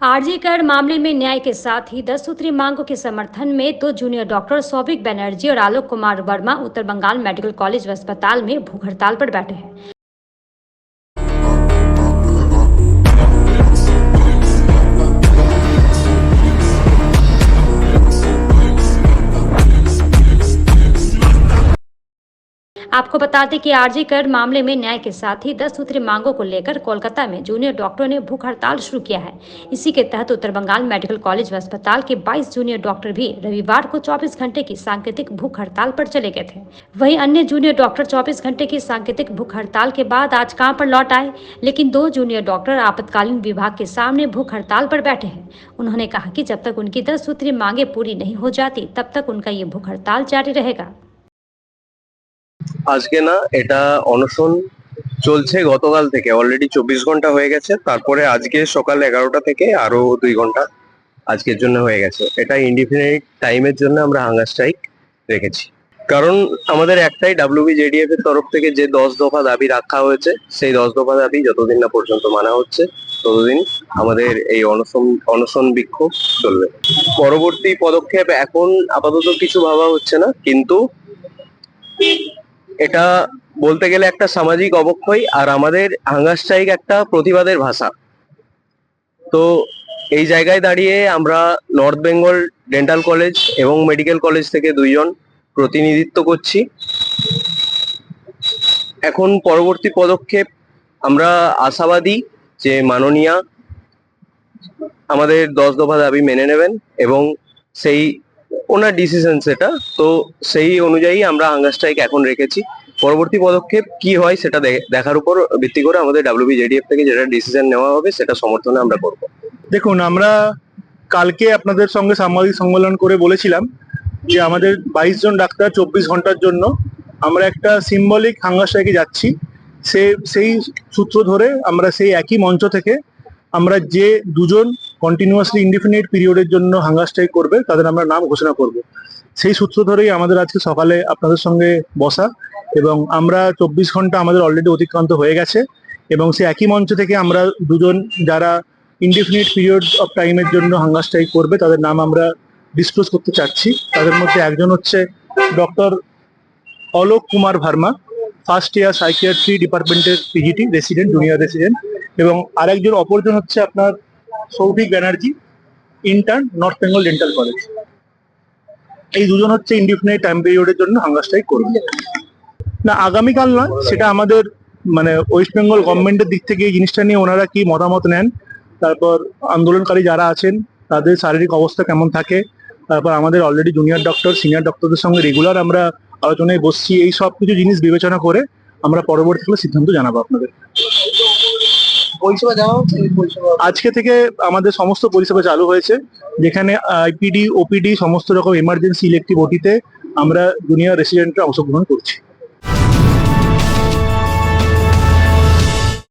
RG कर मामले में न्याय के साथ ही 10 सूत्री मांगों के समर्थन में दो जूनियर डॉक्टर सौभिक बनर्जी और आलोक कुमार वर्मा उत्तर बंगाल मेडिकल कॉलेज व अस्पताल में भूख हड़ताल पर बैठे हैं। आपको बता दें कि आरजी कर मामले में न्याय के साथ ही 10 सूत्री मांगों को लेकर कोलकाता में जूनियर डॉक्टरों ने भूख हड़ताल शुरू किया है। इसी के तहत उत्तर बंगाल मेडिकल कॉलेज व अस्पताल के 22 जूनियर डॉक्टर भी रविवार को 24 घंटे की सांकेतिक भूख हड़ताल पर चले गए थे। वहीं अन्य जूनियर डॉक्टर 24 घंटे की सांकेतिक भूख हड़ताल के बाद आज काम पर लौट आए, लेकिन दो जूनियर डॉक्टर आपातकालीन विभाग के सामने भूख हड़ताल पर बैठे हैं। उन्होंने कहा कि जब तक उनकी 10 सूत्री मांगे पूरी नहीं हो जाती तब तक उनका ये भूख हड़ताल जारी रहेगा। আজকে না এটা অনশন চলছে গতকাল থেকে, অলরেডি 24 ঘন্টা হয়ে গেছে। তারপরে আজকে সকাল 11টা থেকে আরো 2 ঘন্টা আজকের জন্য হয়ে গেছে। এটা ইনডিফিনিট টাইমের জন্য আমরা হাঙ্গার স্ট্রাইক রেখেছি, কারণ আমাদের একটাই WBJDF এর তরফ থেকে যে 10 দফা দাবি রাখা হয়েছে, সেই 10 দফা দাবি যতদিন না পর্যন্ত মানা হচ্ছে ততদিন আমাদের এই অনশন বিক্ষোভ চলবে। পরবর্তী পদক্ষেপ এখন আপাতত কিছু ভাবা হচ্ছে না, কিন্তু এটা বলতে গেলে একটা সামাজিক অবক্ষয়, আর আমাদের হাঙ্গার স্ট্রাইক একটা প্রতিবাদের ভাষা। তো এই জায়গায় দাঁড়িয়ে আমরা নর্থ বেঙ্গল ডেন্টাল কলেজ এবং মেডিকেল কলেজ থেকে 2 জন প্রতিনিধিত্ব করছি। এখন পরবর্তী পদক্ষেপ আমরা আশাবাদী যে মাননীয়া আমাদের 10 দফা দাবি মেনে নেবেন এবং সেই ওনার ডিসিশন সেটা, তো সেই অনুযায়ী আমরা হাঙ্গার স্ট্রাইক এখন রেখেছি। পরবর্তী পদক্ষেপ কি হয় সেটা দেখার উপর ভিত্তি করে আমাদের WBJDF থেকে যেটা ডিসিশন নেওয়া হবে সেটা সমর্থনে আমরা করব। দেখুন, আমরা কালকে আপনাদের সঙ্গে সাংবাদিক সম্মেলন করে বলেছিলাম যে আমাদের 22 জন ডাক্তার 24 ঘন্টার জন্য আমরা একটা সিম্বলিক হাঙ্গার স্ট্রাইকে যাচ্ছি। সেই সূত্র ধরে আমরা সেই একই মঞ্চ থেকে আমরা যে দুজন কন্টিনিউয়াসলি ইনডিফিনিট পিরিয়ডের জন্য হাঙ্গার স্ট্রাইক করবে তাদের আমরা নাম ঘোষণা করব। সেই সূত্র ধরেই আমাদের আজকে সকালে আপনাদের সঙ্গে বসা, এবং আমরা 24 ঘন্টা আমাদের অলরেডি অতিক্রান্ত হয়ে গেছে এবং সেই একই মঞ্চ থেকে আমরা দুজন যারা ইনডিফিনিট পিরিয়ড অফ টাইমের জন্য হাঙ্গার স্ট্রাইক করবে তাদের নাম আমরা ডিসক্লোজ করতে চাচ্ছি। তাদের মধ্যে একজন হচ্ছে doctor Alok Kumar Verma, first year psychiatry ডিপার্টমেন্টের PGT রেসিডেন্ট, জুনিয়র রেসিডেন্ট, এবং আরেকজন অপরজন হচ্ছে আপনার Souvik Banerjee, intern, north Bengal dental college. এই দুজন হচ্ছে ইনডিফিনিট টাইম পিরিয়ডের জন্য হাঙ্গার স্ট্রাইক করবে। না, আগামীকাল নয়, সেটা আমাদের ওয়েস্ট বেঙ্গল গভর্নমেন্টের দিক থেকে এই জিনিসটা নিয়ে ওনারা কি মতামত নেন, তারপর আন্দোলনকারী যারা আছেন তাদের শারীরিক অবস্থা কেমন থাকে, তারপর আমাদের অলরেডি জুনিয়র ডক্টর সিনিয়র ডক্টরদের সঙ্গে রেগুলার আমরা আলোচনায় বসছি। এই সব কিছু জিনিস বিবেচনা করে আমরা পরবর্তীকালে সিদ্ধান্ত জানাবো আপনাদের। আজকে থেকে আমাদের সমস্ত পরিষেবা চালু হয়েছে, যেখানে IPD OPD সমস্ত রকম এমার্জেন্সি ইলেকটিভ OT-তে আমরা জুনিয়র রেসিডেন্টরা অংশগ্রহণ করছি।